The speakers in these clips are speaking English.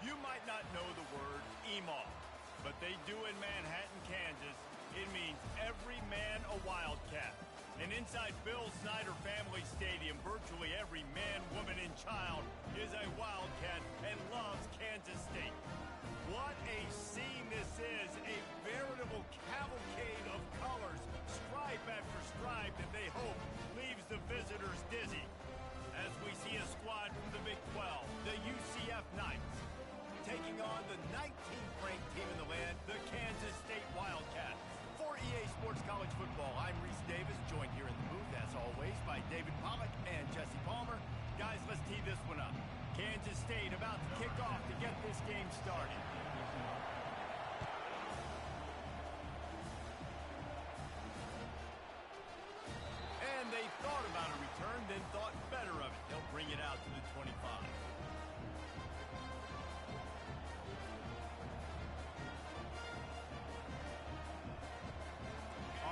You might not know the word EMAW, but they do in Manhattan, Kansas. It means every man a Wildcat. And inside Bill Snyder Family Stadium, virtually every man, woman, and child is a Wildcat and loves Kansas State. What a scene this is, a veritable cavalcade of colors, stripe after stripe that they hope leaves the visitors dizzy. As we see a squad from the Big 12, the UCF Knights, taking on the 19th ranked team in the land, the Kansas State Wildcats. For EA Sports College Football, I'm Reese Davis, joined here in the booth, as always, by David Pollack and Jesse Palmer. Guys, let's tee this one up. Kansas State about to kick off to get this game started. And they thought about a return, then thought better of it. They'll bring it out to the 25.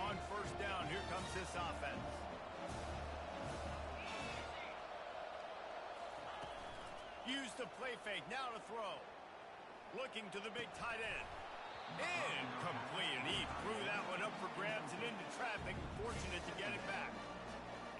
On first down, here comes this offense. Use the play fake, now to throw. Looking to the big tight end. Incomplete, and he threw that one up for grabs and into traffic. Fortunate to get it back.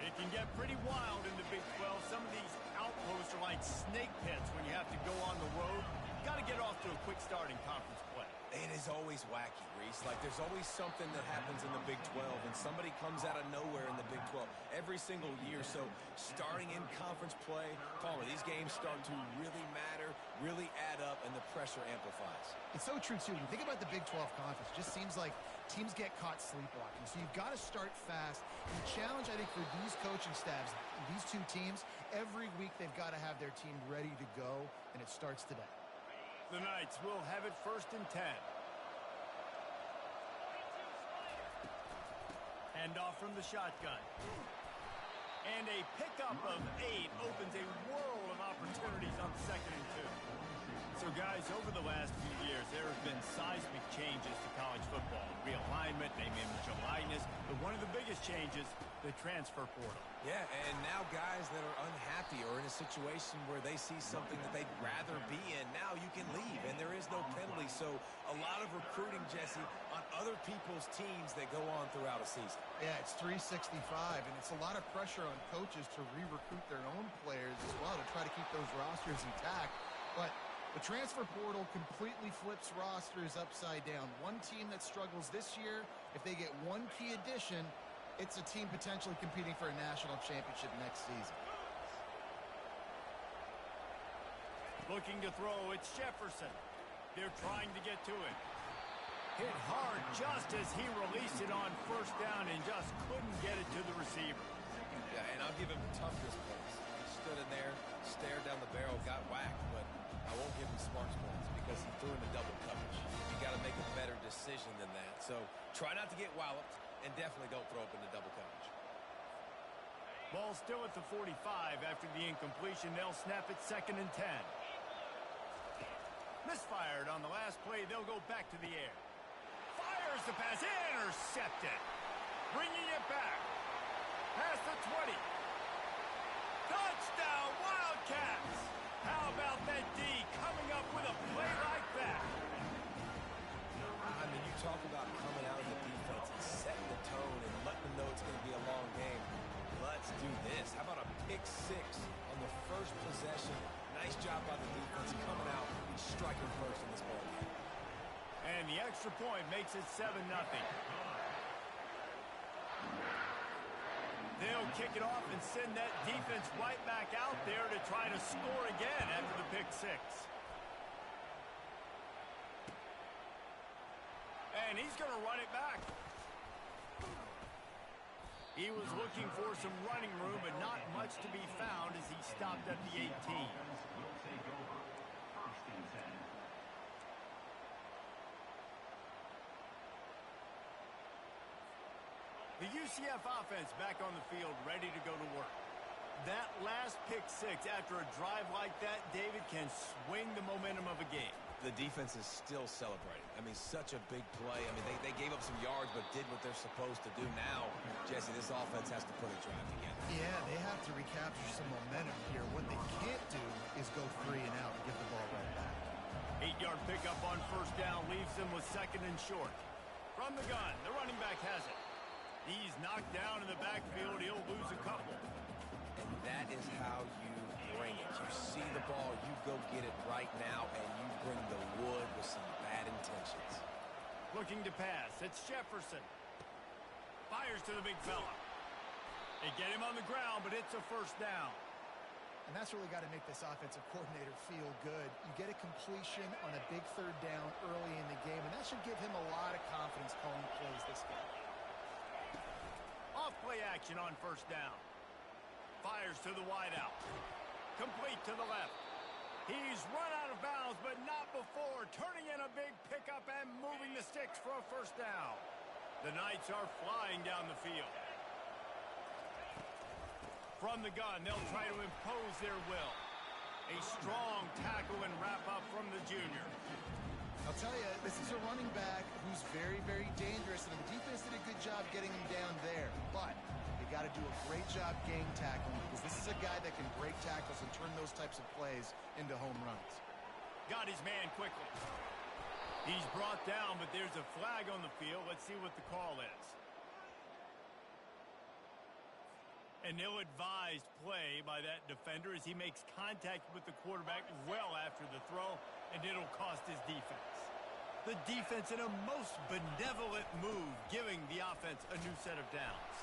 It can get pretty wild in the Big 12. Some of these outposts are like snake pits when you have to go on the road. Got to get off to a quick start in conference play. It is always wacky, Reese. Like, there's always something that happens in the Big 12, and somebody comes out of nowhere in the Big 12 every single year. So, starting in conference play, Palmer, these games start to really matter, really add up, and the pressure amplifies. It's so true, too. When you think about the Big 12 conference, it just seems like teams get caught sleepwalking. So, you've got to start fast. And the challenge, I think, for these coaching staffs, these two teams, every week they've got to have their team ready to go, and it starts today. The Knights will have it first and 10. Handoff from the shotgun. And a pickup of 8 opens a world of opportunities on second and 2. So, guys, over the last few years, there have been seismic changes to college football. Realignment, name, image, and likeness. But one of the biggest changes, the transfer portal. Yeah, and now guys that are unhappy or in a situation where they see something that they'd rather be in, now you can leave, and there is no penalty. So a lot of recruiting, Jesse, on other people's teams that go on throughout a season. Yeah, it's 365, and it's a lot of pressure on coaches to re-recruit their own players as well to try to keep those rosters intact. But the transfer portal completely flips rosters upside down. One team that struggles this year, if they get one key addition, it's a team potentially competing for a national championship next season. Looking to throw, it's Jefferson. They're trying to get to it. Hit hard just as he released it on first down and just couldn't get it to the receiver. Yeah, and I'll give him toughness points. He stood in there, stared down the barrel, got whacked, but I won't give him smarts points because he threw into double coverage. You got to make a better decision than that. So try not to get walloped. And definitely don't throw up into double coverage. Ball still at the 45 after the incompletion. They'll snap it second and 10. Misfired on the last play. They'll go back to the air. Fires the pass. Intercepted. Bringing it back. Past the 20. Touchdown, Wildcats. How about that D coming up with a play like that? I mean, you talk about coming out of the defense and setting the tone and letting them know it's going to be a long game. Let's do this. How about a pick 6 on the first possession? Nice job by the defense coming out and striking first in this ball game. And the extra point makes it 7-0. They'll kick it off and send that defense right back out there to try to score again after the pick 6. And he's going to run it back. He was looking for some running room, but not much to be found as he stopped at the 18. The UCF offense back on the field, ready to go to work. That last pick 6 after a drive like that, David, can swing the momentum of a game. The defense is still celebrating. I mean, such a big play. I mean, they gave up some yards, but did what they're supposed to do. Now, Jesse, this offense has to put a drive together. Yeah, they have to recapture some momentum here. What they can't do is go 3 and out and give the ball right back. 8-yard pickup on first down leaves them with second and short. From the gun, the running back has it. He's knocked down in the backfield. He'll lose a couple. And that is how you bring it. You see the ball, you go get it right now, and you bring the wood with some bad intentions. Looking to pass. It's Jefferson. Fires to the big fella. They get him on the ground, but it's a first down. And that's really got to make this offensive coordinator feel good. You get a completion on a big third down early in the game, and that should give him a lot of confidence calling plays this game. Off play action on first down. Fires to the wideout. Complete to the left. He's run out of bounds, but not before turning in a big pickup and moving the sticks for a first down. The Knights are flying down the field. From the gun, they'll try to impose their will. A strong tackle and wrap-up from the junior. I'll tell you, this is a running back who's very, very dangerous, and the defense did a good job getting him down there. But they got to do a great job game tackling, because this is a guy that can break tackles and turn those types of plays into home runs. Got his man quickly. He's brought down, but there's a flag on the field. Let's see what the call is. An ill-advised play by that defender as he makes contact with the quarterback well after the throw, and it'll cost his defense. The defense in a most benevolent move, giving the offense a new set of downs.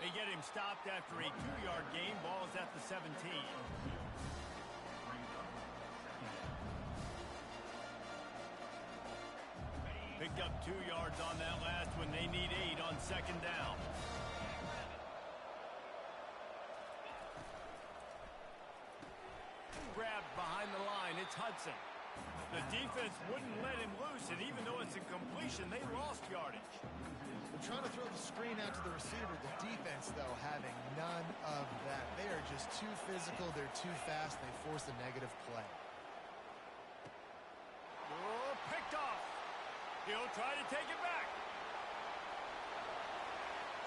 They get him stopped after a 2-yard gain. Ball's at the 17. Picked up 2 yards on that last one. They need 8 on second down. Grabbed behind the line. It's Hudson. The defense wouldn't let him loose, and even though it's a completion, they lost yardage. They're trying to throw the screen out to the receiver. The defense, though, having none of that. They are just too physical. They're too fast. They force a negative play. Oh, picked off. He'll try to take it back.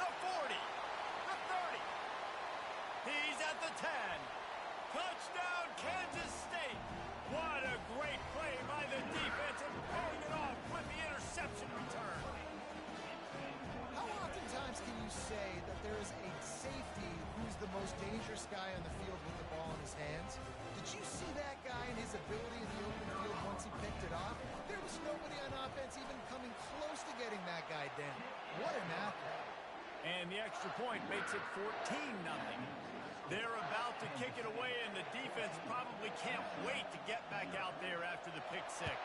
The 40. The 30. He's at the 10. Touchdown, Kansas State. What a great play by the defense and paying it off with the interception return. How oftentimes can you say that there is a safety who's the most dangerous guy on the field with the ball in his hands? Did you see that guy and his ability in the open field once he picked it off? There was nobody on offense even coming close to getting that guy down. What an athlete. And the extra point makes it 14-0. They're about to kick it away, and the defense probably can't wait to get back out there after the pick six.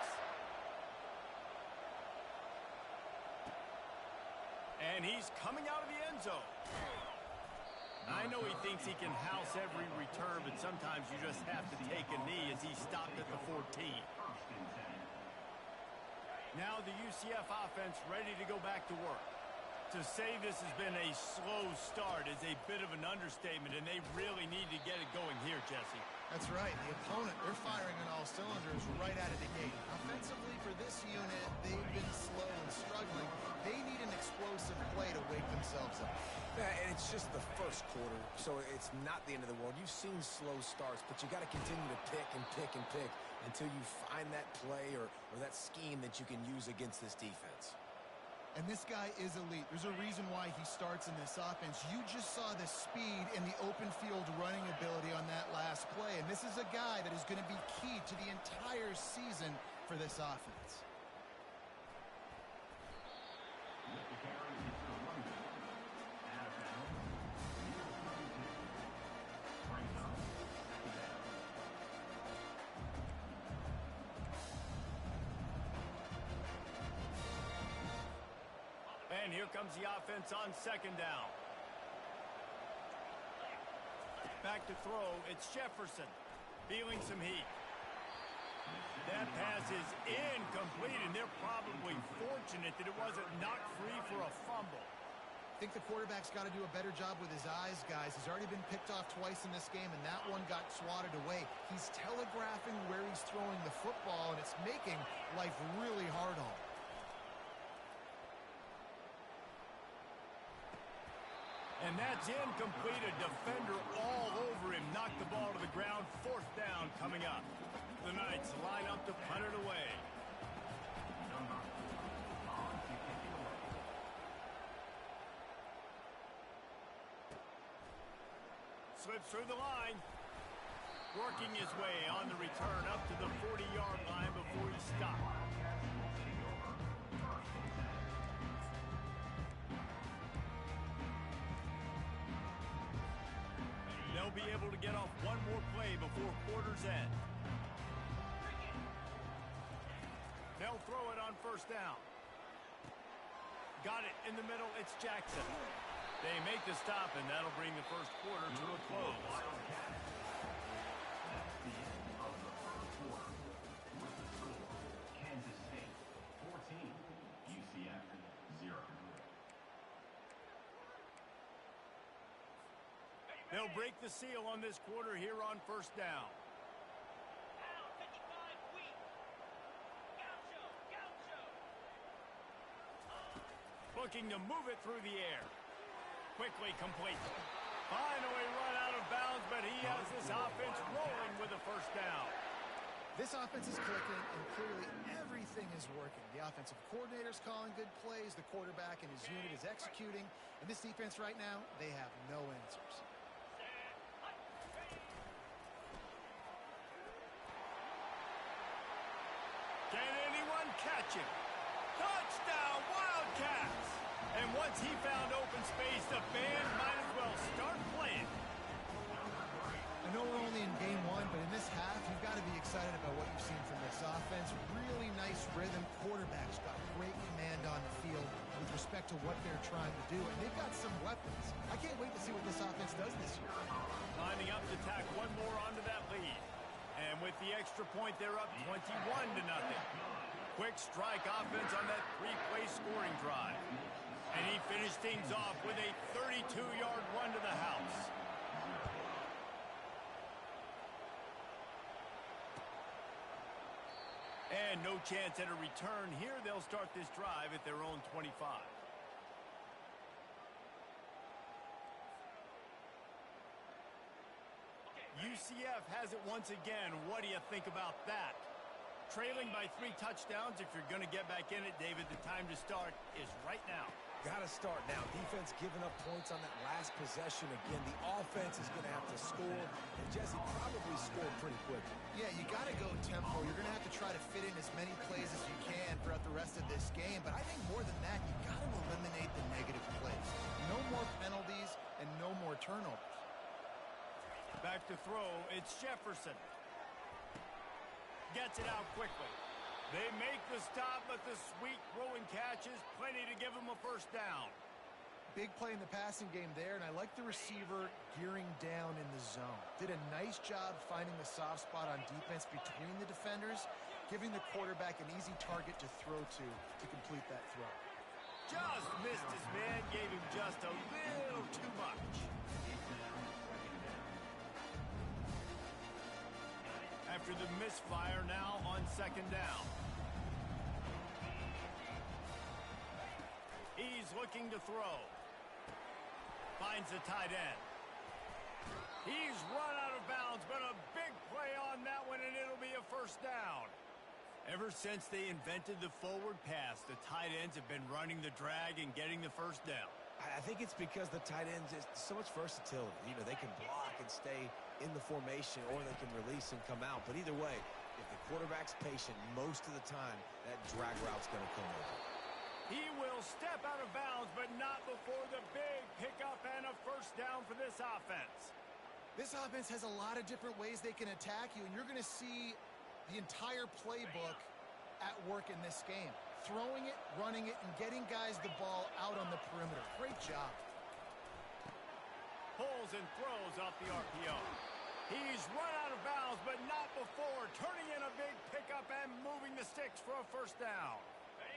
And he's coming out of the end zone. I know he thinks he can house every return, but sometimes you just have to take a knee as he stopped at the 14. Now the UCF offense ready to go back to work. To say this has been a slow start is a bit of an understatement, and they really need to get it going here, Jesse. That's right. The opponent, they're firing on all cylinders right out of the gate. Offensively, for this unit, they've been slow and struggling. They need an explosive play to wake themselves up. Yeah, and it's just the first quarter, so it's not the end of the world. You've seen slow starts, but you got to continue to pick and pick and pick until you find that play or that scheme that you can use against this defense. And this guy is elite. There's a reason why he starts in this offense. You just saw the speed and the open field running ability on that last play. And this is a guy that is going to be key to the entire season for this offense. And here comes the offense on second down. Back to throw, it's Jefferson feeling some heat. That pass is incomplete, and they're probably fortunate that it wasn't knocked free for a fumble. I think the quarterback's got to do a better job with his eyes, guys. He's already been picked off twice in this game, and that one got swatted away. He's telegraphing where he's throwing the football, and it's making life really hard on him. And that's incomplete. A defender all over him. Knocked the ball to the ground. Fourth down coming up. The Knights line up to punt it away. Slips through the line. Working his way on the return up to the 40-yard line before he stopped. They'll be able to get off one more play before quarter's end. They'll throw it on first down. Got it in the middle. It's Jackson. They make the stop, and that'll bring the first quarter to a close. Kansas State 14, UCF 0. They'll break the seal on this quarter here on first down. Looking to move it through the air. Quickly complete. Finally run out of bounds, but he has this offense rolling with a first down. This offense is clicking, and clearly everything is working. The offensive coordinator's calling good plays. The quarterback and his unit is executing. And this defense right now, they have no answers. Can anyone catch him? Touchdown, Wildcats! And once he found open space, the band might as well start playing. I know we're only in game one, but in this half, you've got to be excited about what you've seen from this offense. Really nice rhythm. Quarterback's got great command on the field with respect to what they're trying to do, and they've got some weapons. I can't wait to see what this offense does this year. Lining up to tack one more onto that lead. And with the extra point, they're up 21-0. Quick strike offense on that three-play scoring drive. And he finished things off with a 32-yard run to the house. And no chance at a return here. They'll start this drive at their own 25. UCF has it once again. What do you think about that? Trailing by 3 touchdowns. If you're going to get back in it, David, the time to start is right now. Got to start now. Defense giving up points on that last possession. Again, the offense is going to have to score. And Jesse probably scored pretty quickly. Yeah, you got to go tempo. You're going to have to try to fit in as many plays as you can throughout the rest of this game. But I think more than that, you got to eliminate the negative plays. No more penalties and no more turnovers. Back to throw, it's Jefferson. Gets it out quickly. They make the stop, but the sweet throwing catch is plenty to give him a first down. Big play in the passing game there, and I like the receiver gearing down in the zone. Did a nice job finding the soft spot on defense between the defenders, giving the quarterback an easy target to throw to complete that throw. Just missed his man, gave him just a little too much. After the misfire, now on second down. He's looking to throw. Finds the tight end. He's run out of bounds, but a big play on that one, and it'll be a first down. Ever since they invented the forward pass, the tight ends have been running the drag and getting the first down. I think it's because the tight ends is so much versatility. You know, they can block and stay in the formation, or they can release and come out. But either way, if the quarterback's patient, most of the time, that drag route's going to come over. He will step out of bounds, but not before the big pickup and a first down for this offense. This offense has a lot of different ways they can attack you, and you're going to see the entire playbook at work in this game. Throwing it, running it, and getting guys the ball out on the perimeter. Great job. Pulls and throws off the RPO. He's run out of bounds, but not before turning in a big pickup and moving the sticks for a first down.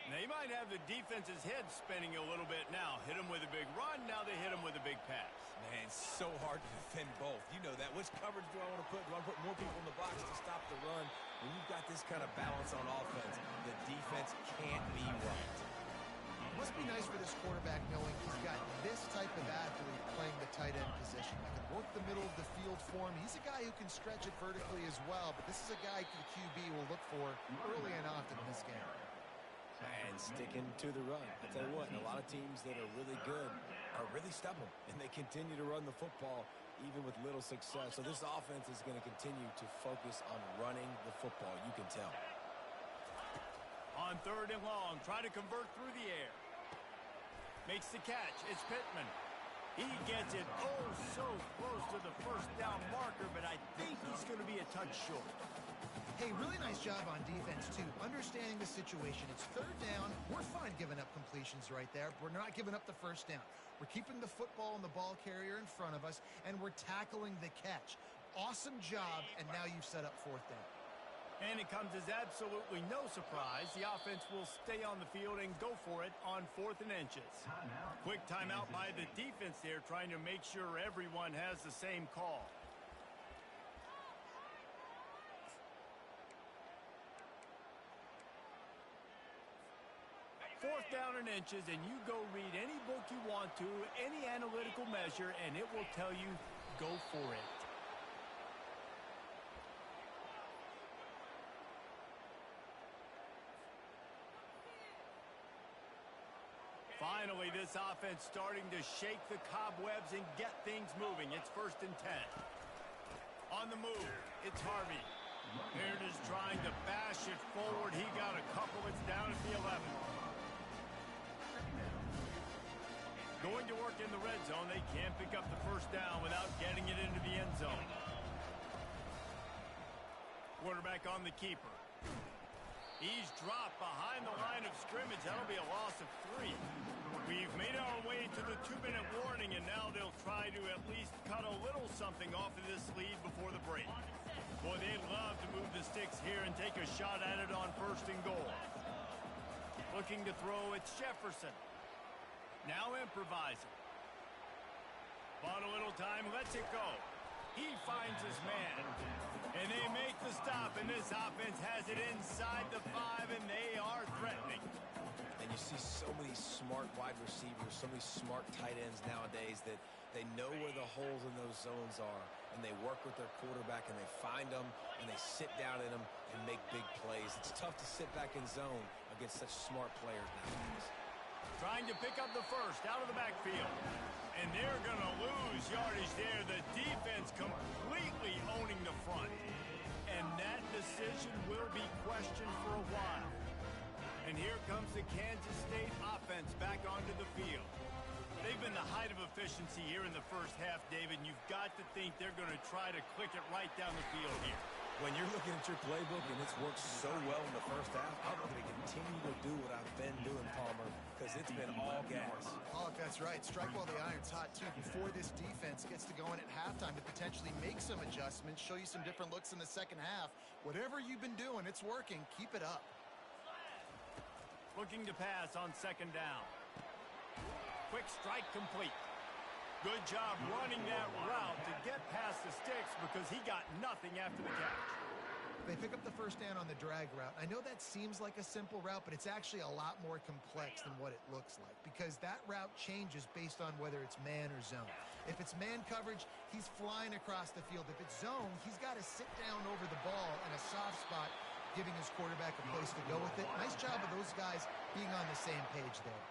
They might have the defense's head spinning a little bit now. Hit him with a big run, now they hit him with a big pass. Man, it's so hard to defend both. You know that. Which coverage do I want to put? Do I put more people in the box to stop the run? When you've got this kind of balance on offense, the defense can't be right. Must be nice for this quarterback knowing he's got this type of athlete playing the tight end position. He can work the middle of the field for him. He's a guy who can stretch it vertically as well, but this is a guy the QB will look for early and often in this game. And sticking to the run. I'll tell you what, a lot of teams that are really good are really stubborn, and they continue to run the football even with little success. So this offense is going to continue to focus on running the football, you can tell. On 3rd and long, try to convert through the air. Makes the catch. It's Pittman. He gets it so close to the first down marker, but I think he's going to be a touch short. Hey, really nice job on defense, too. Understanding the situation. It's 3rd down. We're fine giving up completions right there. We're not giving up the first down. We're keeping the football and the ball carrier in front of us, and we're tackling the catch. Awesome job, and now you've set up 4th down. And it comes as absolutely no surprise. The offense will stay on the field and go for it on 4th and inches. Quick timeout by the defense there, trying to make sure everyone has the same call. Fourth down and inches, and you go read any book you want to, any analytical measure, and it will tell you, go for it. Finally, this offense starting to shake the cobwebs and get things moving. It's 1st and 10. On the move, it's Harvey. Baird is trying to bash it forward. He got a couple. It's down at the 11. Going to work in the red zone. They can't pick up the first down without getting it into the end zone. Quarterback on the keeper. He's dropped behind the line of scrimmage. That'll be a loss of 3. We've made our way to the 2-minute warning, and now they'll try to at least cut a little something off of this lead before the break. Boy, they'd love to move the sticks here and take a shot at it on 1st and goal. Looking to throw, it's Jefferson. Now improvising. Bought a little time, lets it go. He finds his man. And they make the stop, and this offense has it inside the 5, and they are threatening. And you see so many smart wide receivers, so many smart tight ends nowadays that they know where the holes in those zones are, and they work with their quarterback, and they find them, and they sit down in them and make big plays. It's tough to sit back in zone against such smart players nowadays. Trying to pick up the first out of the backfield. And they're going to lose yardage there. The defense completely owning the front. And that decision will be questioned for a while. And here comes the Kansas State offense back onto the field. They've been the height of efficiency here in the first half, David. And you've got to think they're going to try to click it right down the field here. When you're looking at your playbook and it's worked so well in the first half, I'm going to continue to do what I've been doing, Palmer, because it's been all gas. Oh, that's right. Strike while the iron's hot, too, before this defense gets to going at halftime to potentially make some adjustments, show you some different looks in the second half. Whatever you've been doing, it's working. Keep it up. Looking to pass on 2nd down. Quick strike complete. Good job running that route to get past the sticks because he got nothing after the catch. They pick up the first down on the drag route. I know that seems like a simple route, but it's actually a lot more complex than what it looks like because that route changes based on whether it's man or zone. If it's man coverage, he's flying across the field. If it's zone, he's got to sit down over the ball in a soft spot, giving his quarterback a place to go with it. Nice job of those guys being on the same page there.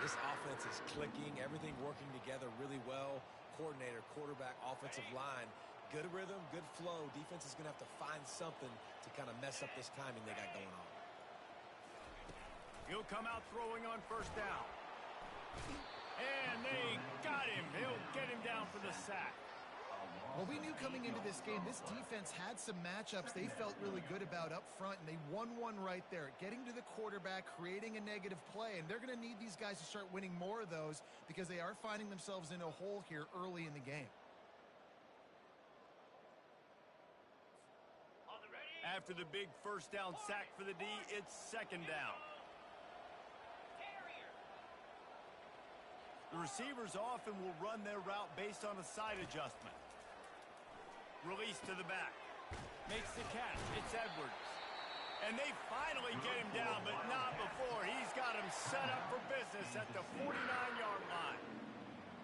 This offense is clicking, everything working together really well. Coordinator, quarterback, offensive line, good rhythm, good flow. Defense is going to have to find something to kind of mess up this timing they got going on. He'll come out throwing on 1st down. And they got him. He'll get him down for the sack. Well, we knew coming into this game, this defense had some matchups they felt really good about up front, and they won one right there, getting to the quarterback, creating a negative play, and they're going to need these guys to start winning more of those because they are finding themselves in a hole here early in the game. After the big first down sack for the D, it's 2nd down. The receivers often will run their route based on a side adjustment. Release to the back. Makes the catch. It's Edwards. And they finally get him down, but not before. He's got him set up for business at the 49-yard line.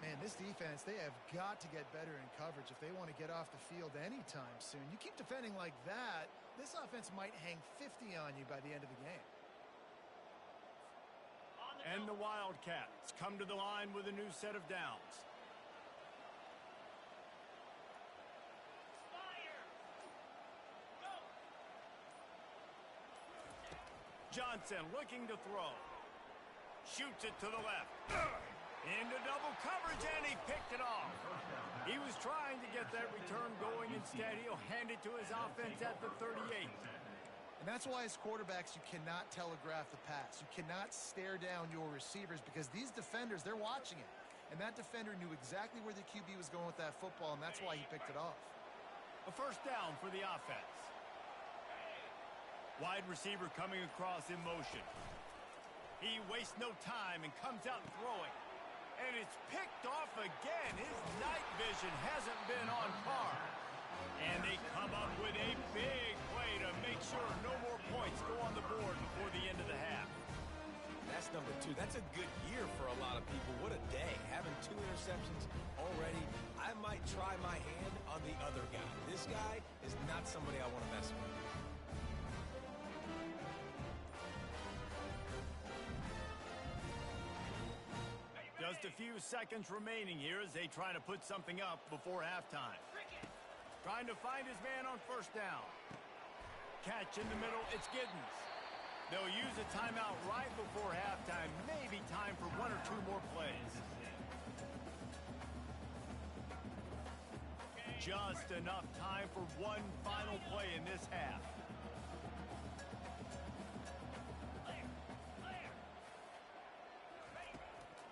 Man, this defense, they have got to get better in coverage if they want to get off the field anytime soon. You keep defending like that, this offense might hang 50 on you by the end of the game. And the Wildcats come to the line with a new set of downs. Johnson looking to throw. Shoots it to the left. Into double coverage, and he picked it off. He was trying to get that return going. Instead, he'll hand it to his offense at the 38. And that's why as quarterbacks, you cannot telegraph the pass. You cannot stare down your receivers because these defenders, they're watching it. And that defender knew exactly where the QB was going with that football, and that's why he picked it off. A first down for the offense. Wide receiver coming across in motion. He wastes no time and comes out throwing. And it's picked off again. His night vision hasn't been on par. And they come up with a big play to make sure no more points go on the board before the end of the half. That's number 2. That's a good year for a lot of people. What a day. Having 2 interceptions already. I might try my hand on the other guy. This guy is not somebody I want to mess with. Just a few seconds remaining here as they try to put something up before halftime. Trying to find his man on first down. Catch in the middle, it's Giddens. They'll use a timeout right before halftime. Maybe time for 1 or 2 more plays. Just enough time for one final play in this half.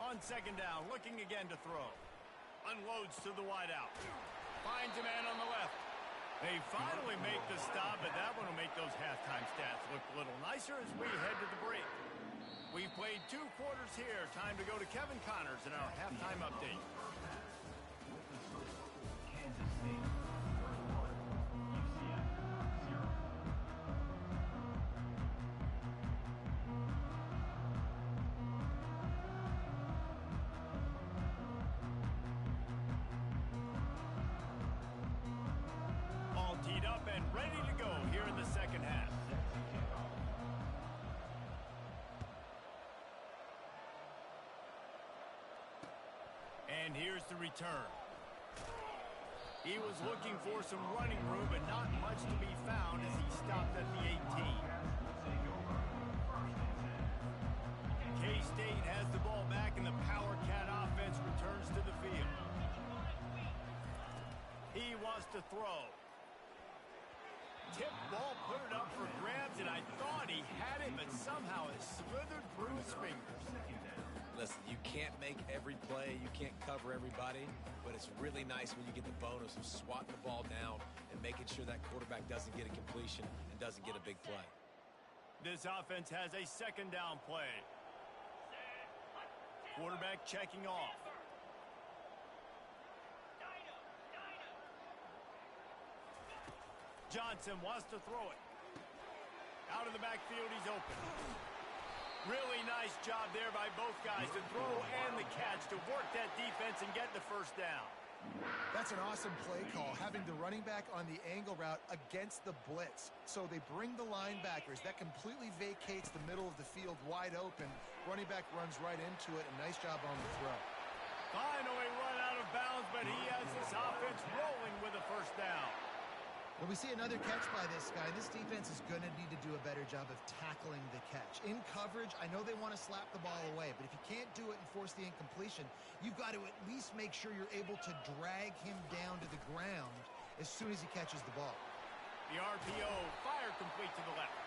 On second down, looking again to throw. Unloads to the wideout. Finds a man on the left. They finally make the stop, but that one will make those halftime stats look a little nicer as we head to the break. We've played 2 quarters here. Time to go to Kevin Connors in our halftime update. Kansas State, third quarter, UCF, 0. All teed up and ready to go here in the second half. And here's the return. He was looking for some running room, but not much to be found as he stopped at the 18. K-State has the ball back, and the Power Cat offense returns to the field. He wants to throw. Tip ball, put it up for grabs, and I thought he had it, but somehow it slithered through his fingers. Listen, you can't make every play, you can't cover everybody, but it's really nice when you get the bonus of swatting the ball down and making sure that quarterback doesn't get a completion and doesn't get a big play. This offense has a second down play. Quarterback checking off. Johnson wants to throw it. Out of the backfield, he's open. Really nice job there by both guys, the throw and the catch, to work that defense and get the first down. That's an awesome play call, having the running back on the angle route against the blitz. So they bring the linebackers. That completely vacates the middle of the field wide open. Running back runs right into it. A nice job on the throw. Finally run out of bounds, but he has this offense rolling with a first down. When we see another catch by this guy, this defense is going to need to do a better job of tackling the catch. In coverage, I know they want to slap the ball away, but if you can't do it and force the incompletion, you've got to at least make sure you're able to drag him down to the ground as soon as he catches the ball. The RPO, fire complete to the left.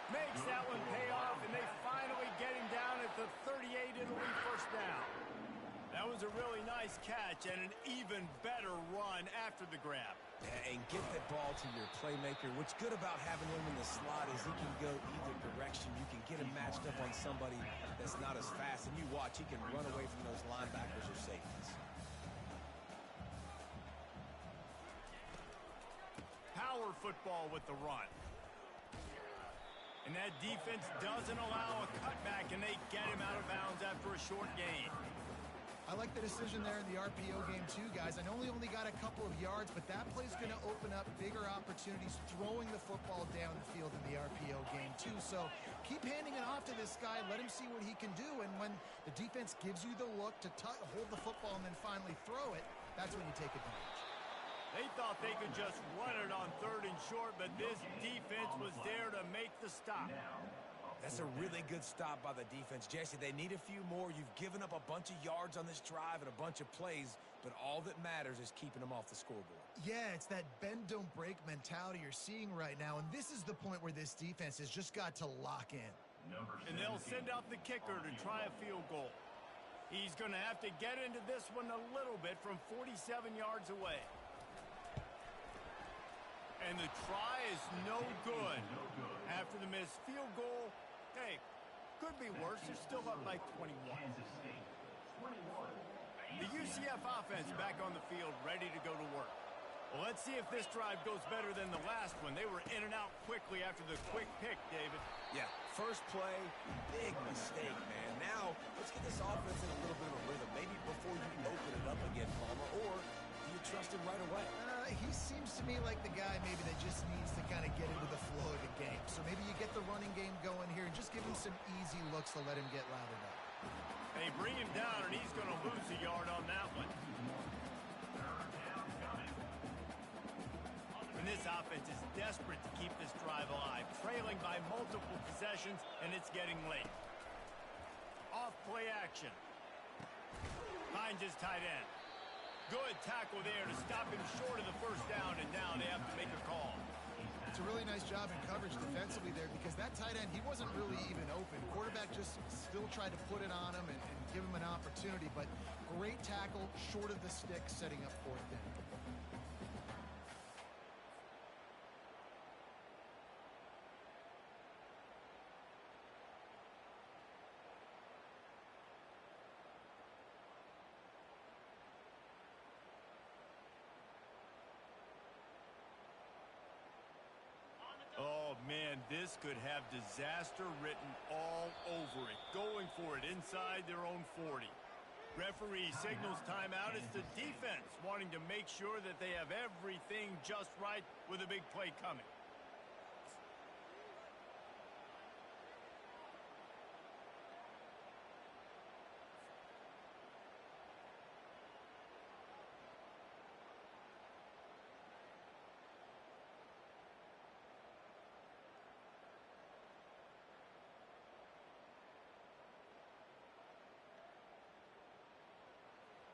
Makes that one pay off, and they finally get him down at the 38. It'll be first down. That was a really nice catch and an even better run after the grab. Yeah, and get the ball to your playmaker. What's good about having him in the slot is he can go either direction. You can get him matched up on somebody that's not as fast, and you watch, he can run away from those linebackers or safeties. Power football with the run. And that defense doesn't allow a cutback, and they get him out of bounds after a short gain. I like the decision there in the RPO game too, guys. I know he only got a couple of yards, but that play's going to open up bigger opportunities throwing the football down the field in the RPO game too. So keep handing it off to this guy. Let him see what he can do. And when the defense gives you the look to hold the football and then finally throw it, that's when you take advantage. They thought they could just run it on 3rd and short, but this defense was there to make the stop. That's a really good stop by the defense. Jesse, they need a few more. You've given up a bunch of yards on this drive and a bunch of plays, but all that matters is keeping them off the scoreboard. Yeah, it's that bend, don't break mentality you're seeing right now, and this is the point where this defense has just got to lock in. And they'll send out the kicker to try a field goal. He's going to have to get into this one a little bit from 47 yards away. And the try is no good. After the missed field goal, hey, could be worse. They're still up by 21. The UCF offense back on the field, ready to go to work. Well, let's see if this drive goes better than the last one. They were in and out quickly after the quick pick, David. Yeah, first play, big mistake, man. Now, let's get this offense in a little bit of a rhythm. Maybe before you open it up again, Palmer, or do you trust him right away? He seems to me like the guy maybe that just needs to kind of get into the flow of the game. So maybe you get the running game going here and just give him some easy looks to let him get louder up. They bring him down, and he's going to lose a yard on that one. And this offense is desperate to keep this drive alive, trailing by multiple possessions, and it's getting late. Off play action. Finds his tight end. Good tackle there to stop him short of the first down, and now they have to make a call. It's a really nice job in coverage defensively there because that tight end, he wasn't really even open. Quarterback just still tried to put it on him and give him an opportunity, but great tackle, short of the stick, setting up 4th down. Oh, man, this could have disaster written all over it. Going for it inside their own 40. Referee signals timeout. It's the defense wanting to make sure that they have everything just right with a big play coming.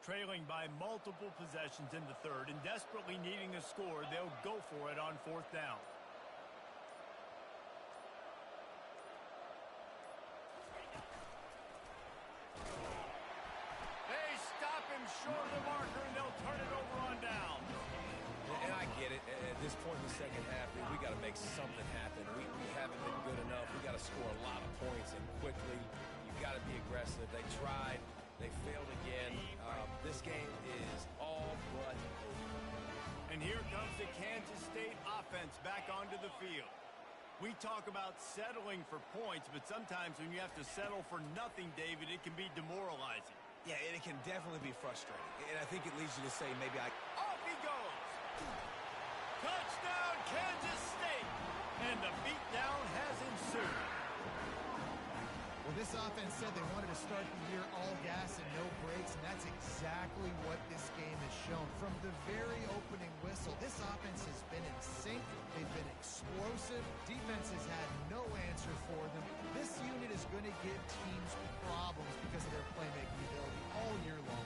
Trailing by multiple possessions in the 3rd and desperately needing a score, they'll go for it on 4th down. They stop him short of the marker, and they'll turn it over on down. And I get it. At this point in the second half, we got to make something happen. We haven't been good enough. We got to score a lot of points, and quickly. You've got to be aggressive. They tried. They failed again. This game is all but over. And here comes the Kansas State offense back onto the field. We talk about settling for points, but sometimes when you have to settle for nothing, David, it can be demoralizing. Yeah, and it can definitely be frustrating. And I think it leads you to say maybe Off he goes! Touchdown, Kansas State! And the beatdown has ensued. Well, this offense said they wanted to start the year all gas and no brakes, and that's exactly what this game has shown. From the very opening whistle, this offense has been in sync. They've been explosive. Defense has had no answer for them. This unit is going to give teams problems because of their playmaking ability all year long.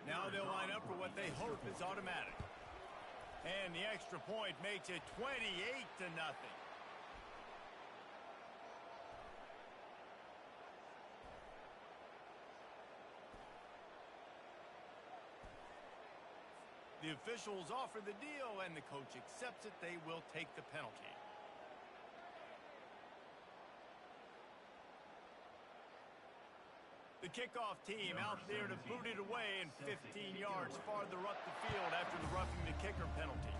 Now they'll line up for what they hope is automatic. And the extra point makes it 28-0. The officials offer the deal, and the coach accepts it. They will take the penalty. The kickoff team out there to boot it away, and 15 yards farther up the field after the roughing the kicker penalty.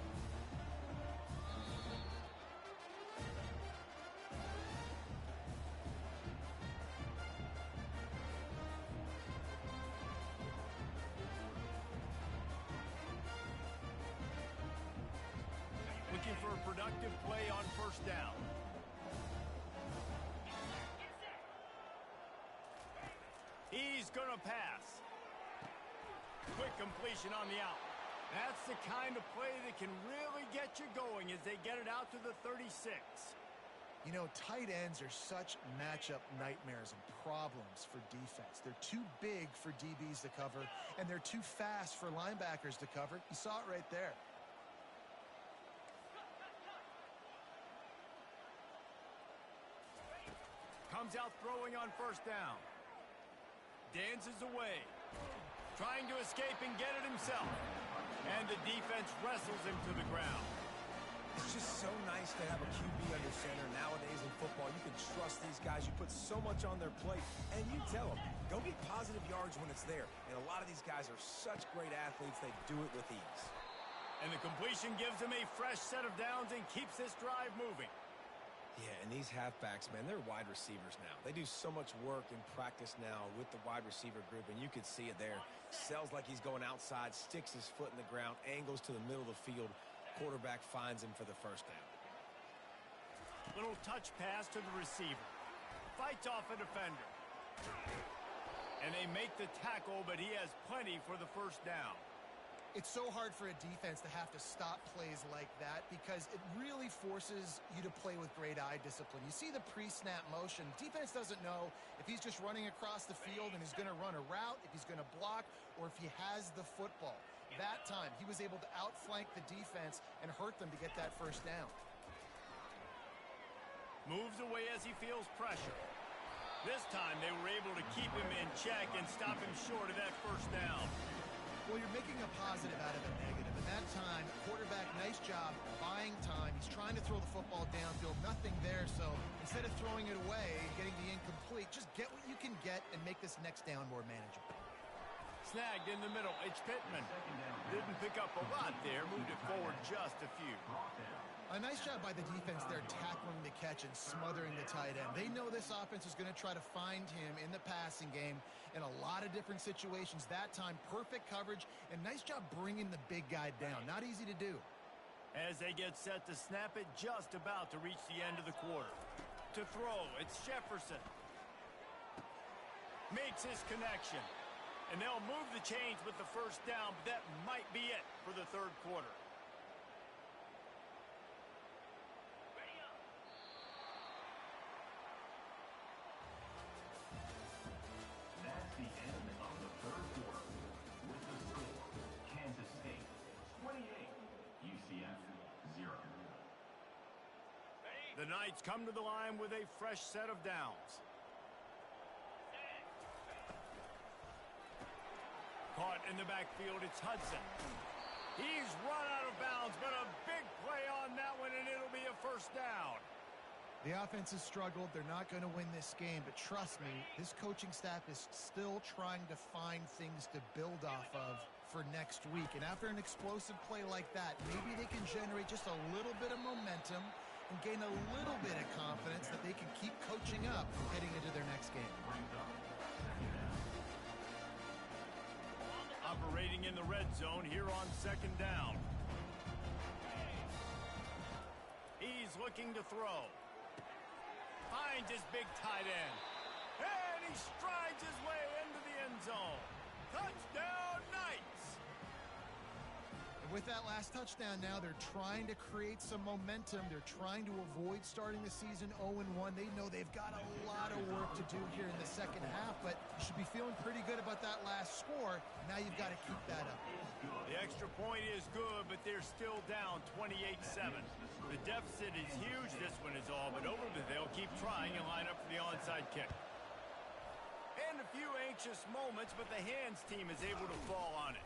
productive play on first down. He's going to pass. Quick completion on the out. That's the kind of play that can really get you going as they get it out to the 36. You know, tight ends are such matchup nightmares and problems for defense. They're too big for DBs to cover, and they're too fast for linebackers to cover. You saw it right there. Comes out throwing on first down. Dances away. Trying to escape and get it himself. And the defense wrestles him to the ground. It's just so nice to have a QB under center. Nowadays in football, you can trust these guys. You put so much on their plate, and you tell them, go get positive yards when it's there. And a lot of these guys are such great athletes, they do it with ease. And the completion gives him a fresh set of downs and keeps this drive moving. Yeah, and these halfbacks, man, they're wide receivers now. They do so much work in practice now with the wide receiver group, and you can see it there. Sells like he's going outside, sticks his foot in the ground, angles to the middle of the field. Quarterback finds him for the first down. Little touch pass to the receiver. Fights off a defender. And they make the tackle, but he has plenty for the first down. It's so hard for a defense to have to stop plays like that because it really forces you to play with great eye discipline. You see the pre-snap motion. Defense doesn't know if he's just running across the field and he's going to run a route, if he's going to block, or if he has the football. That time, he was able to outflank the defense and hurt them to get that first down. Moves away as he feels pressure. This time, they were able to keep him in check and stop him short of that first down. Well, you're making a positive out of a negative. At that time, quarterback, nice job, buying time. He's trying to throw the football downfield, nothing there. So instead of throwing it away and getting the incomplete, just get what you can get and make this next down more manageable. Snagged in the middle. It's Pittman. Didn't pick up a lot there. Moved it forward just a few. A nice job by the defense there tackling the catch and smothering the tight end. They know this offense is going to try to find him in the passing game in a lot of different situations. That time, perfect coverage, and nice job bringing the big guy down. Not easy to do. As they get set to snap it, just about to reach the end of the quarter. To throw, it's Jefferson. Makes his connection. And they'll move the chains with the first down, but that might be it for the third quarter. That's the end of the third quarter. With the score, Kansas State 28, UCF 0. The Knights come to the line with a fresh set of downs. Caught in the backfield, it's Hudson. He's run out of bounds, but a big play on that one, and it'll be a first down. The offense has struggled. They're not going to win this game, but trust me, this coaching staff is still trying to find things to build off of for next week. And after an explosive play like that, maybe they can generate just a little bit of momentum and gain a little bit of confidence that they can keep coaching up heading into their next game. Operating in the red zone here on second down. He's looking to throw. Finds his big tight end. And he strides his way into the end zone. Touchdown, Knights! And with that last touchdown now, they're trying to create some momentum. They're trying to avoid starting the season 0-1. They know they've got a lot of work to do here in the second half, but you should be feeling pretty good about that last score. Now you've got to keep that up. The extra point is good, but they're still down 28-7. The deficit is huge, this one is all, but over they'll keep trying and line up for the onside kick. And a few anxious moments, but the hands team is able to fall on it.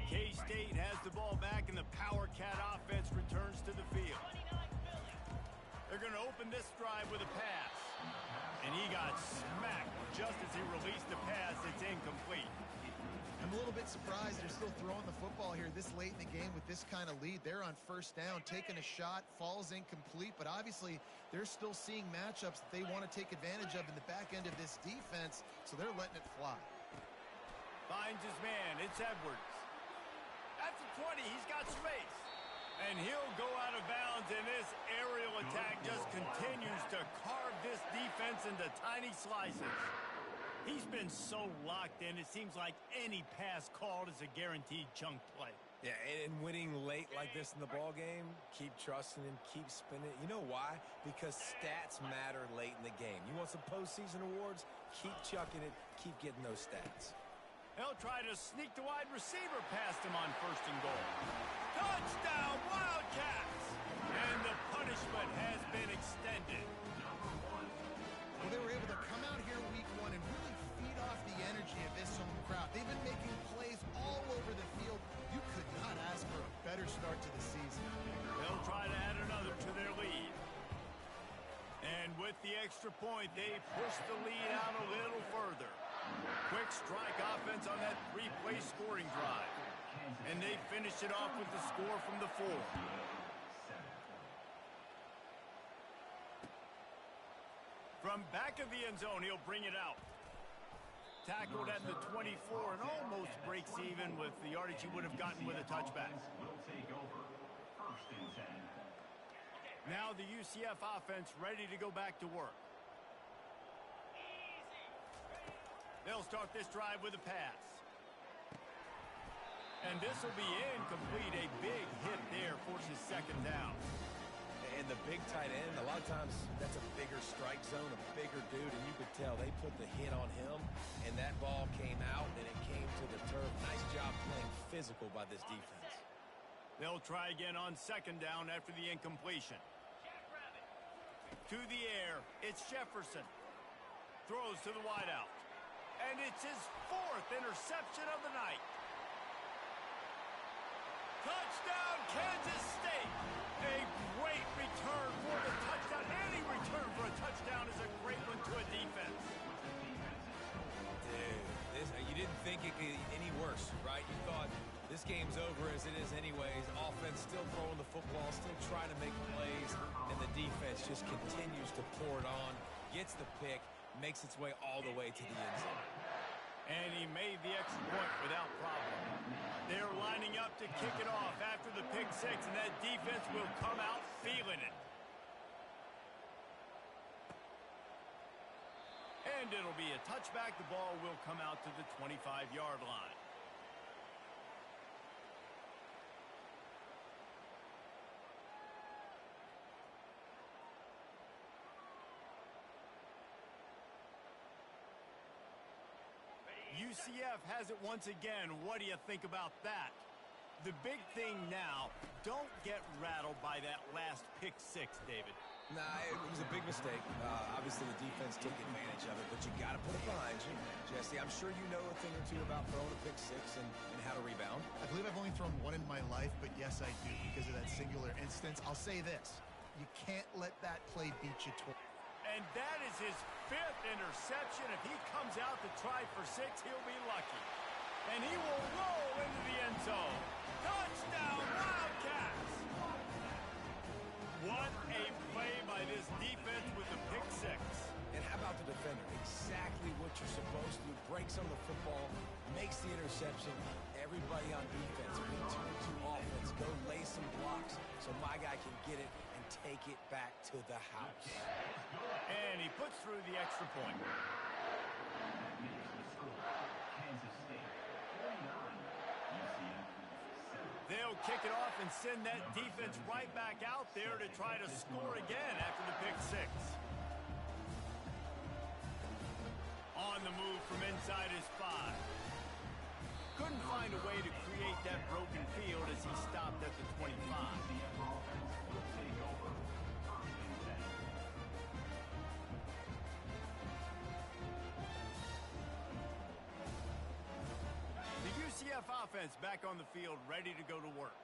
K-State has the ball back, and the Power Cat offense returns to the field. They're going to open this drive with a pass. And he got smacked just as he released the pass. It's incomplete. And I'm a little bit surprised they're still throwing the football here this late in the game with this kind of lead. They're on first down, taking a shot, falls incomplete, but obviously they're still seeing matchups that they want to take advantage of in the back end of this defense, so they're letting it fly. Finds his man. It's Edwards. At the 20, he's got space. And he'll go out of bounds, and this aerial attack just continues to carve this defense into tiny slices. He's been so locked in, it seems like any pass called is a guaranteed chunk play. Yeah, and winning late like this in the ball game, keep trusting him, keep spinning. You know why? Because stats matter late in the game. You want some postseason awards? Keep chucking it, keep getting those stats. He'll try to sneak the wide receiver past him on first and goal. Touchdown, Wildcats! And the punishment has been extended. Well, they were able to come out here week one and really feed off the energy of this home crowd. They've been making plays all over the field. You could not ask for a better start to the season. They'll try to add another to their lead. And with the extra point, they push the lead out a little further. Quick strike offense on that three-play scoring drive. And they finish it off with the score from the 4. From back of the end zone, he'll bring it out. Tackled at the 24 and almost breaks even with the yardage he would have gotten with a touchback. Now the UCF offense ready to go back to work. They'll start this drive with a pass. And this will be incomplete. A big hit there forces second down. And the big tight end, a lot of times that's a bigger strike zone, a bigger dude, and you could tell they put the hit on him, and that ball came out, and it came to the turf. Nice job playing physical by this defense. They'll try again on second down after the incompletion. To the air, it's Jefferson. Throws to the wideout. And it's his 4th interception of the night. Touchdown, Kansas State! A great return for the touchdown. Any return for a touchdown is a great one to a defense. Dude, you didn't think it could get any worse, right? You thought this game's over as it is anyways. Offense still throwing the football, still trying to make plays, and the defense just continues to pour it on, gets the pick, makes its way all the way to the end zone. And he made the extra point without problem. They're lining up to kick it off after the pick 6, and that defense will come out feeling it. And it'll be a touchback. The ball will come out to the 25-yard line. UCF has it once again. What do you think about that? The big thing now, don't get rattled by that last pick 6, David. Nah, it was a big mistake. Obviously, the defense took advantage of it, but you got to put it behind you. Jesse, I'm sure you know a thing or two about throwing a pick 6 and how to rebound. I believe I've only thrown one in my life, but yes, I do because of that singular instance. I'll say this. You can't let that play beat you twice. And that is his 5th interception. If he comes out to try for 6, he'll be lucky. And he will roll into the end zone. Touchdown, Wildcats! What a play by this defense with the pick 6. And how about the defender? Exactly what you're supposed to do. Breaks on the football, makes the interception. Everybody on defense, we turn to offense. Go lay some blocks so my guy can get it and take it back to the house. And he puts through the extra point. That makes the score. Kansas State 49, UCF 7. They'll kick it off and send that defense right back out there to try to score again after the pick 6. On the move from inside his 5. Couldn't find a way to create that broken field as he stopped at the 25. The UCF offense back on the field, ready to go to work.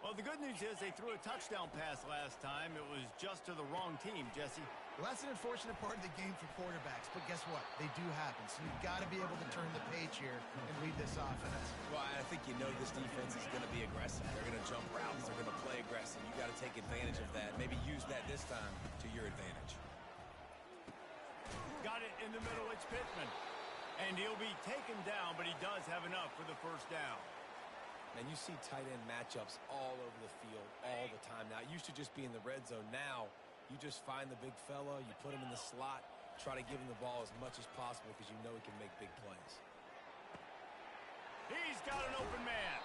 Well, the good news is they threw a touchdown pass last time. It was just to the wrong team, Jesse. Well, that's an unfortunate part of the game for quarterbacks, but guess what? They do happen. So you've got to be able to turn the page here and lead this offense. Well, I think you know this defense is going to be aggressive. They're going to jump routes. They're going to play aggressive. You got to take advantage of that. Maybe use that this time to your advantage. Got it in the middle. It's Pittman. And he'll be taken down, but he does have enough for the first down. And you see tight end matchups all over the field all the time. Now, it used to just be in the red zone. Now, you just find the big fella, you put him in the slot, try to give him the ball as much as possible because you know he can make big plays. He's got an open man.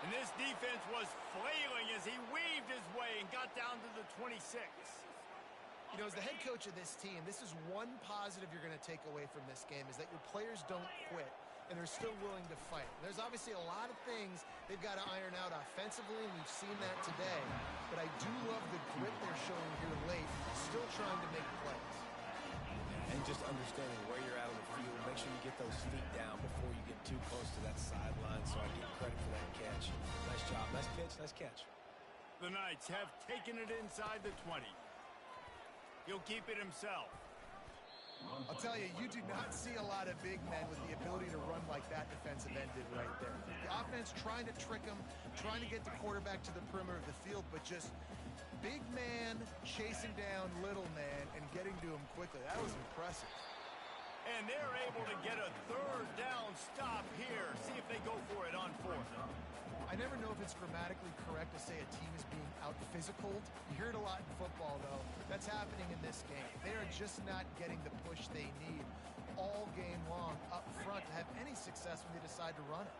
And this defense was flailing as he weaved his way and got down to the 26. You know, as the head coach of this team, this is one positive you're going to take away from this game is that your players don't quit and they're still willing to fight. There's obviously a lot of things they've got to iron out offensively, and we've seen that today. But I do love the grit they're showing here late, still trying to make plays. And just understanding where you're at on the field, make sure you get those feet down before you get too close to that sideline, so I get credit for that catch. Nice job. Nice pitch. Nice catch. The Knights have taken it inside the 20. He'll keep it himself. I'll tell you, you do not see a lot of big men with the ability to run like that defensive end did right there. The offense trying to trick him, trying to get the quarterback to the perimeter of the field, but just big man chasing down little man and getting to him quickly. That was impressive. And they're able to get a third down stop here. See if they go for it on fourth. I never know if it's grammatically correct to say a team is being out-physicaled. You hear it a lot in football, though. That's happening in this game. They are just not getting the push they need all game long up front to have any success when they decide to run it.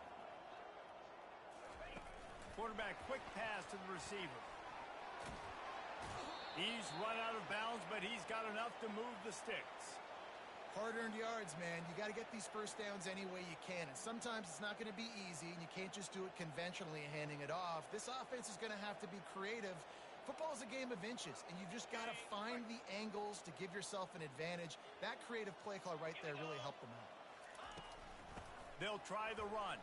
Quarterback, quick pass to the receiver. He's run out of bounds, but he's got enough to move the sticks. Hard-earned yards, man. You got to get these first downs any way you can. And sometimes it's not going to be easy, and you can't just do it conventionally handing it off. This offense is going to have to be creative. Football is a game of inches, and you've just got to find the angles to give yourself an advantage. That creative play call right there really helped them out. They'll try the run.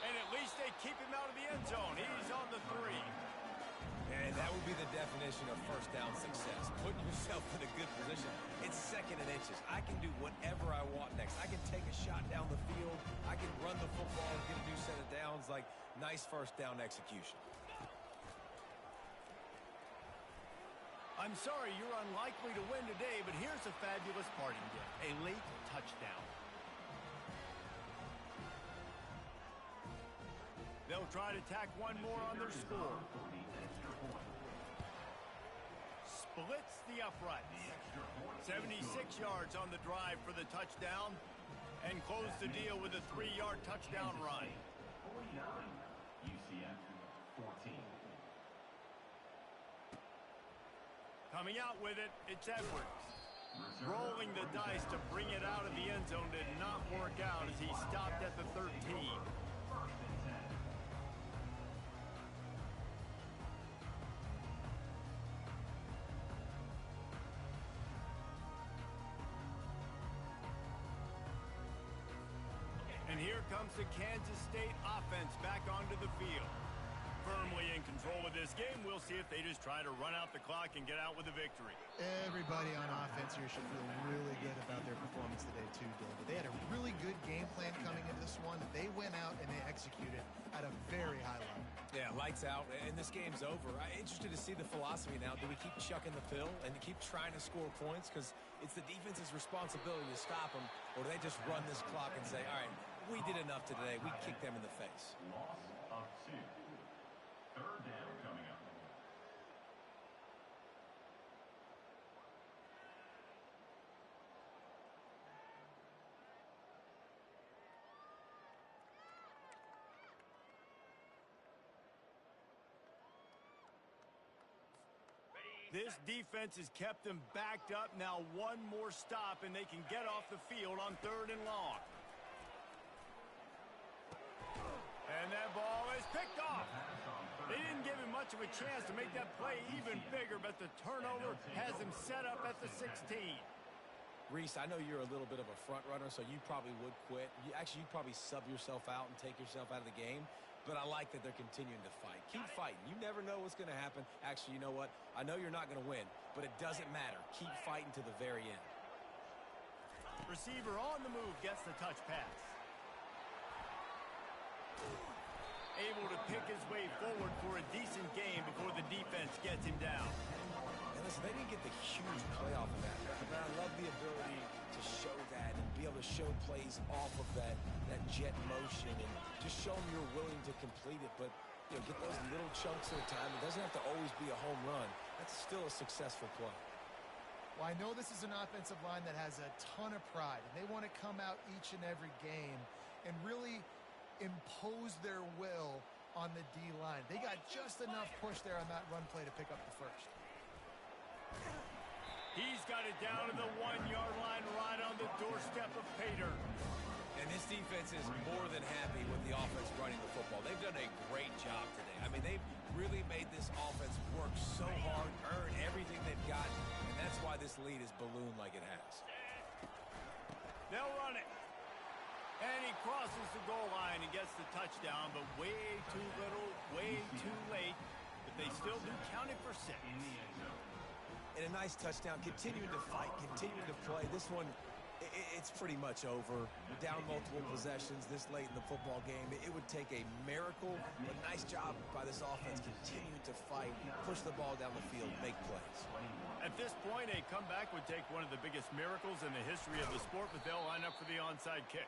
And at least they keep him out of the end zone. He's on the 3. And that would be the definition of first down success. Putting yourself in a good position. It's second and inches. I can do whatever I want next. I can take a shot down the field. I can run the football and get a new set of downs. Like, nice first down execution. I'm sorry you're unlikely to win today, but here's a fabulous parting gift. A late touchdown. They'll try to tack one more on their score. Splits the uprights. 76 yards on the drive for the touchdown, and close the deal with a 3-yard touchdown run. 49, UCF 14. Coming out with it, it's Edwards. Rolling the dice to bring it out of the end zone did not work out as he stopped at the 13. And here comes the Kansas State offense back onto the field. Firmly in control of this game. We'll see if they just try to run out the clock and get out with a victory. Everybody on offense here should feel really good about their performance today, too, David. They had a really good game plan coming into this one. They went out and they executed at a very high level. Yeah, lights out, and this game's over. I'm interested to see the philosophy now. Do we keep chucking the pill and keep trying to score points? Because it's the defense's responsibility to stop them, or do they just run this clock and say, all right, we did enough today. We kicked them in the face. Loss of 2. Third down coming up. This defense has kept them backed up. Now one more stop, and they can get off the field on 3rd and long. And that ball is picked off. They didn't give him much of a chance to make that play even bigger, but the turnover has him set up at the 16. Reese, I know you're a little bit of a front runner, so you probably would quit. You'd probably sub yourself out and take yourself out of the game. but I like that they're continuing to fight. Keep fighting. You never know what's going to happen. Actually, you know what? I know you're not going to win, but it doesn't matter. Keep fighting to the very end. Receiver on the move gets the touch pass. Able to pick his way forward for a decent game before the defense gets him down. And listen, they didn't get the huge play off of that, but I love the ability to show that and be able to show plays off of that jet motion and just show them you're willing to complete it. But, you know, get those little chunks at a time. It doesn't have to always be a home run. That's still a successful play. Well, I know this is an offensive line that has a ton of pride, and they want to come out each and every game and really impose their will on the D-line. They got just enough push there on that run play to pick up the first. He's got it down to the 1-yard line right on the doorstep of Pater. And this defense is more than happy with the offense running the football. They've done a great job today. I mean, they've really made this offense work so hard, earn everything they've got, and that's why this lead is ballooned like it has. They'll run it. And he crosses the goal line and gets the touchdown, but way too little, way too late. But they still do count it for 6. And a nice touchdown, continuing to fight, continuing to play. This one, it's pretty much over. Down multiple possessions this late in the football game. It would take a miracle, a nice job by this offense continuing to fight, push the ball down the field, make plays. At this point, a comeback would take one of the biggest miracles in the history of the sport, but they'll line up for the onside kick.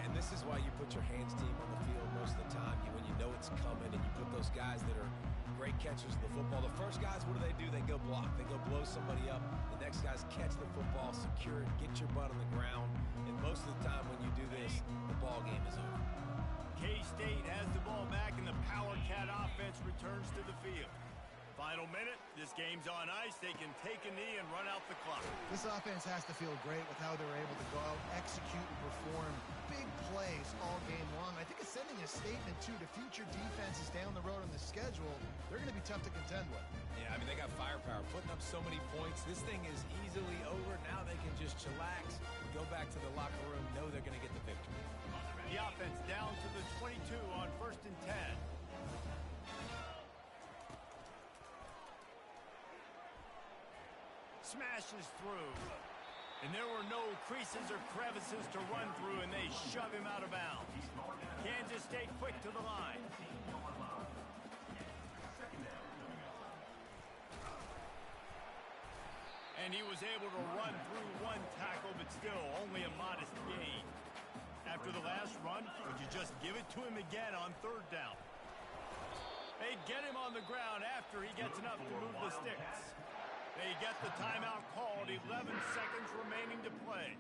And this is why you put your hands team on the field most of the time. When you know it's coming and you put those guys that are great catchers of the football. The first guys, what do? They go block. They go blow somebody up. The next guys catch the football, secure it, get your butt on the ground. And most of the time when you do this, the ball game is over. K-State has the ball back and the Power Cat offense returns to the field. Final minute, this game's on ice. They can take a knee and run out the clock. This offense has to feel great with how they're able to go out, execute, and perform big plays all game long. I think it's sending a statement, too, to future defenses down the road on the schedule. They're going to be tough to contend with. Yeah, I mean, they got firepower, putting up so many points. This thing is easily over. Now they can just chillax, go back to the locker room, know they're going to get the victory. The offense down to the 22 on 1st and 10. Smashes through. And there were no creases or crevices to run through, and they shove him out of bounds. Kansas State quick to the line. And he was able to run through one tackle, but still only a modest gain. After the last run, would you just give it to him again on 3rd down? They get him on the ground after he gets enough to move the sticks. They get the timeout called, 11 seconds remaining to play.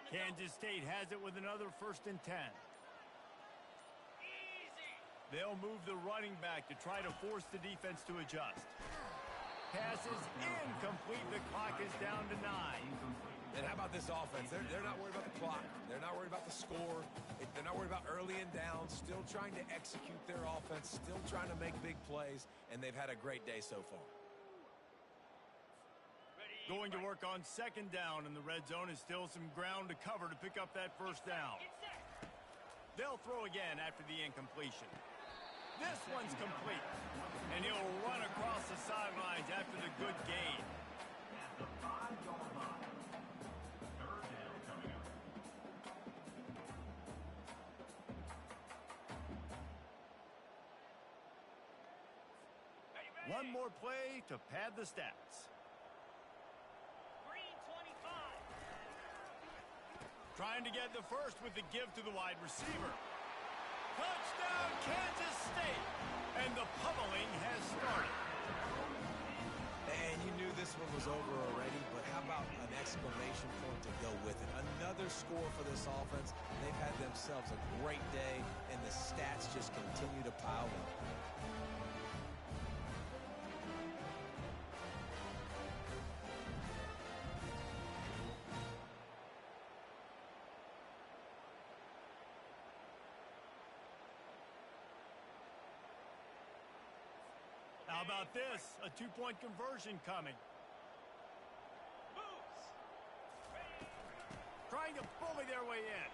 Kansas State has it with another 1st and 10. They'll move the running back to try to force the defense to adjust. Pass is incomplete. The clock is down to 9. And how about this offense? They're not worried about the clock. They're not worried about the score. They're not worried about early and down. Still trying to execute their offense. Still trying to make big plays. And they've had a great day so far. Going to work on 2nd down, and the red zone is still some ground to cover to pick up that 1st down. They'll throw again after the incompletion. This one's complete, and he'll run across the sidelines after the good gain. At the 5-yard line. 3rd down coming up. One more play to pad the stats. Green 25. Trying to get the first with the give to the wide receiver. Touchdown, Kansas State! And the pummeling has started. And you knew this one was over already, but how about an exclamation point to go with it? Another score for this offense. They've had themselves a great day, and the stats just continue to pile up. How about this? A two-point conversion coming. Trying to bully their way in.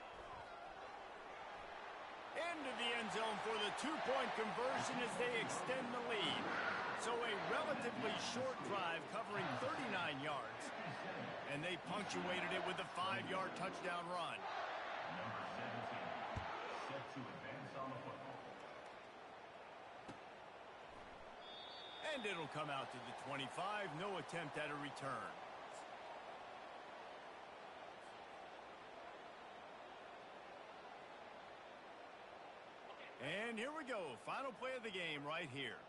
Into the end zone for the two-point conversion as they extend the lead. So a relatively short drive covering 39 yards. And they punctuated it with a 5-yard touchdown run. Number 17, set to advance on the football. And it'll come out to the 25. No attempt at a return. And here we go. Final play of the game right here.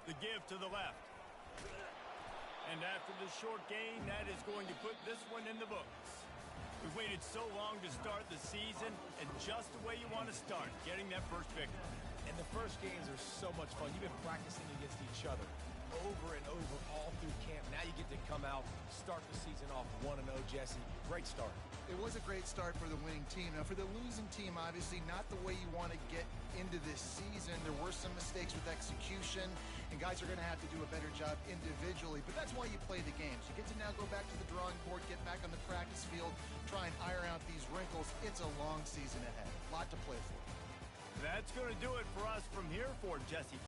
The give to the left. And after the short gain, that is going to put this one in the books. We've waited so long to start the season, and just the way you want to start, getting that first victory. And the first games are so much fun. You've been practicing against each other over and over all through camp. Now you get to come out, start the season off 1-0, Jesse. Great start. It was a great start for the winning team. Now, for the losing team, obviously not the way you want to get into this season. There were some mistakes with execution, and guys are going to have to do a better job individually. But that's why you play the games. You get to now go back to the drawing board, get back on the practice field, try and iron out these wrinkles. It's a long season ahead. A lot to play for. That's going to do it for us from here for Jesse.